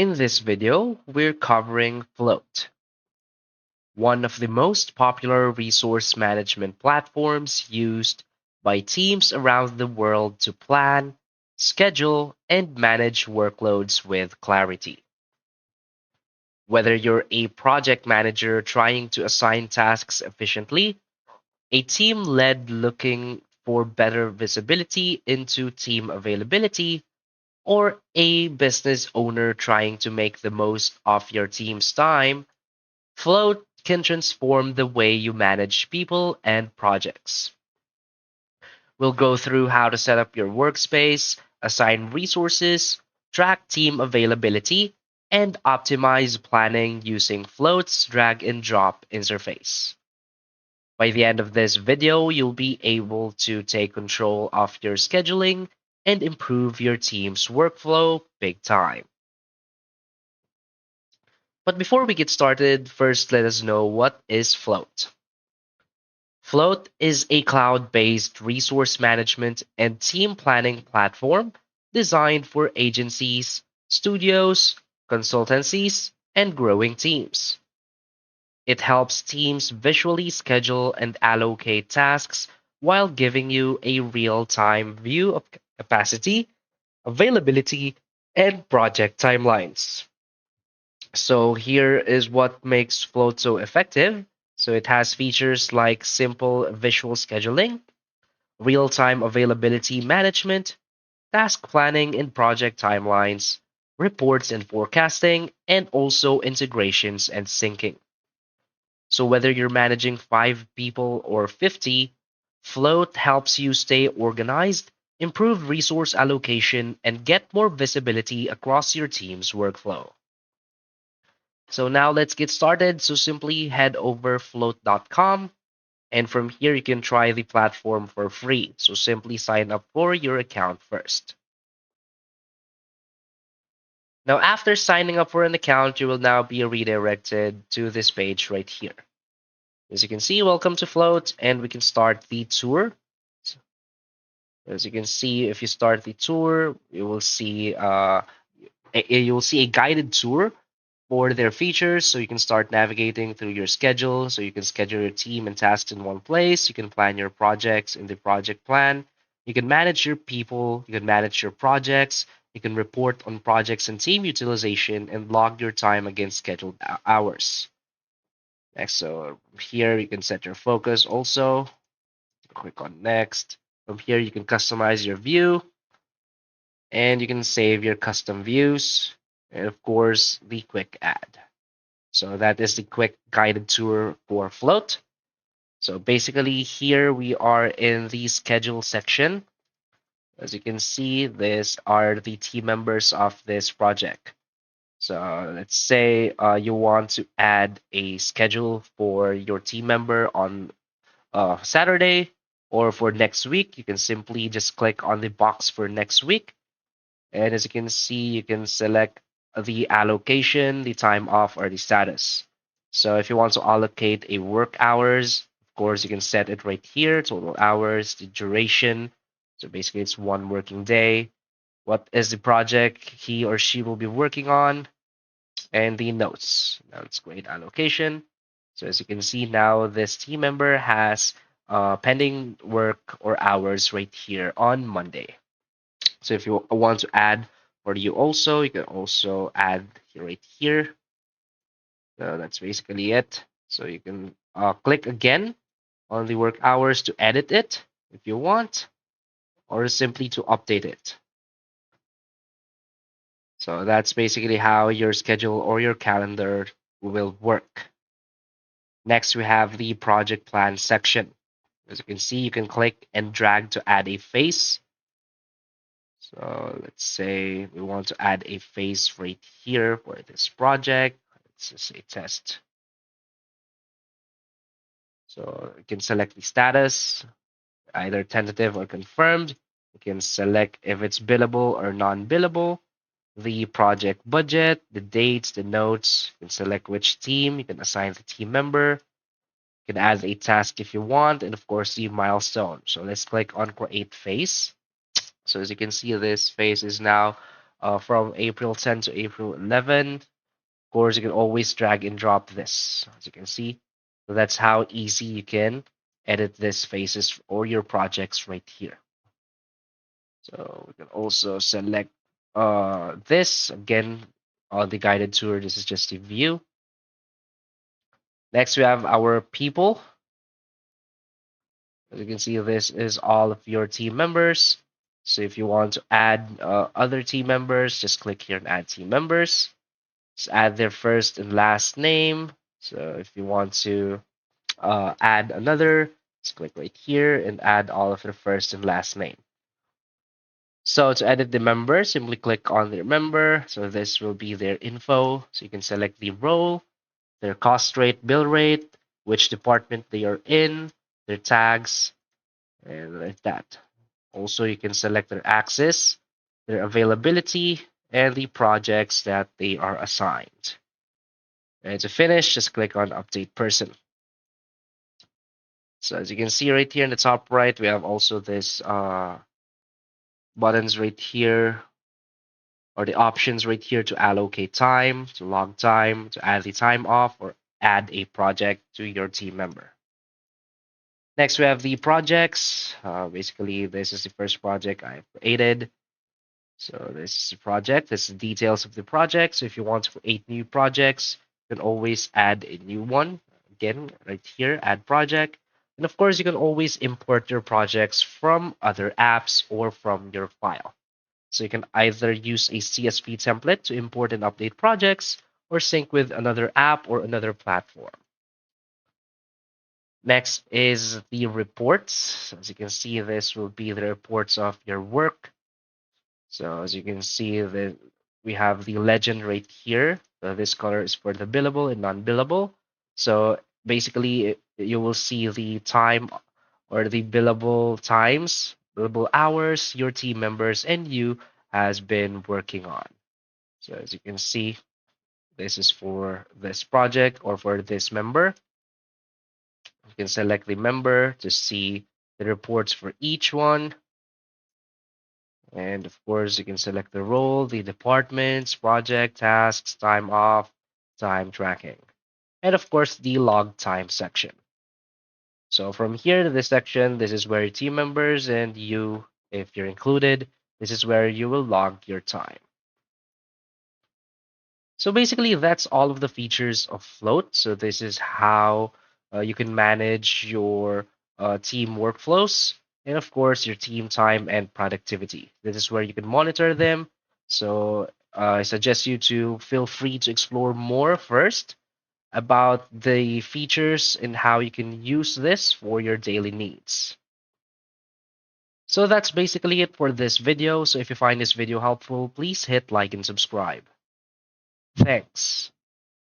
In this video, we're covering Float, one of the most popular resource management platforms used by teams around the world to plan, schedule, and manage workloads with clarity. Whether you're a project manager trying to assign tasks efficiently, a team led looking for better visibility into team availability, or a business owner trying to make the most of your team's time, Float can transform the way you manage people and projects. We'll go through how to set up your workspace, assign resources, track team availability, and optimize planning using Float's drag and drop interface. By the end of this video, you'll be able to take control of your scheduling and improve your team's workflow big time. But before we get started, first let us know what is Float. Float is a cloud-based resource management and team planning platform designed for agencies, studios, consultancies, and growing teams. It helps teams visually schedule and allocate tasks while giving you a real-time view of capacity, availability, and project timelines. So here is what makes Float so effective. So it has features like simple visual scheduling, real-time availability management, task planning and project timelines, reports and forecasting, and also integrations and syncing. So whether you're managing 5 people or 50, Float helps you stay organized, improve resource allocation, and get more visibility across your team's workflow. So now let's get started. So simply head over float.com, and from here you can try the platform for free. So simply sign up for your account first. Now after signing up for an account, you will now be redirected to this page right here. As you can see, welcome to Float, and we can start the tour. So as you can see, if you start the tour, you will see a guided tour for their features, so you can start navigating through your schedule. So you can schedule your team and tasks in one place. You can plan your projects in the project plan. You can manage your people. You can manage your projects. You can report on projects and team utilization and log your time against scheduled hours. Next, so here you can set your focus also. Click on next. From here, you can customize your view and you can save your custom views. And of course, the quick add. So that is the quick guided tour for Float. So basically here we are in the schedule section. As you can see, these are the team members of this project. So let's say you want to add a schedule for your team member on Saturday or for next week. You can simply just click on the box for next week. And as you can see, you can select the allocation, the time off, or the status. So if you want to allocate a work hours, of course, you can set it right here, total hours, the duration. So basically, it's 1 working day. What is the project he or she will be working on? And the notes. Now let's create allocation. So as you can see now, this team member has pending work or hours right here on Monday. So if you want to add for you also, you can also add right here. So that's basically it. So you can click again on the work hours to edit it if you want, or simply to update it. So that's basically how your schedule or your calendar will work. Next, we have the project plan section. As you can see, you can click and drag to add a face. So let's say we want to add a face right here for this project. Let's just say test. So you can select the status, either tentative or confirmed. You can select if it's billable or non-billable, the project budget, the dates, the notes. You can select which team. You can assign the team member. You can add a task if you want, and of course the milestone. So let's click on create phase. So as you can see, this phase is now from April 10 to April 11. Of course, you can always drag and drop this, as you can see. So that's how easy you can edit this faces or your projects right here. So we can also select this again on the guided tour. This is just a view. Next, we have our people. As you can see, this is all of your team members. So if you want to add other team members, just click here and add team members. Just add their first and last name. So if you want to add another, just click right here and add all of their first and last name. So to edit the member, simply click on their member. So this will be their info. So you can select the role, their cost rate, bill rate, which department they are in, their tags, and like that. Also, you can select their axis, their availability, and the projects that they are assigned. And to finish, just click on Update Person. So as you can see right here in the top right, we have also this buttons right here, or the options right here to allocate time, to log time, to add the time off, or add a project to your team member. Next, we have the projects. Basically, this is the first project I created. So this is the project. This is the details of the project. So if you want to create new projects, you can always add a new one. Again, right here, add project. And of course, you can always import your projects from other apps or from your file. So you can either use a CSV template to import and update projects or sync with another app or another platform. Next is the reports. As you can see, this will be the reports of your work. So as you can see, we have the legend right here. This color is for the billable and non-billable. So basically, you will see the time or the billable times, billable hours your team members and you has been working on. So as you can see, this is for this project or for this member. You can select the member to see the reports for each one. And of course, you can select the role, the departments, project, tasks, time off, time tracking, and of course, the log time section. So from here to this section, this is where your team members and you, if you're included, this is where you will log your time. So basically, that's all of the features of Float. So this is how you can manage your team workflows and, of course, your team time and productivity. This is where you can monitor them. So I suggest you to feel free to explore more first about the features and how you can use this for your daily needs. So that's basically it for this video. So if you find this video helpful, please hit like and subscribe. Thanks.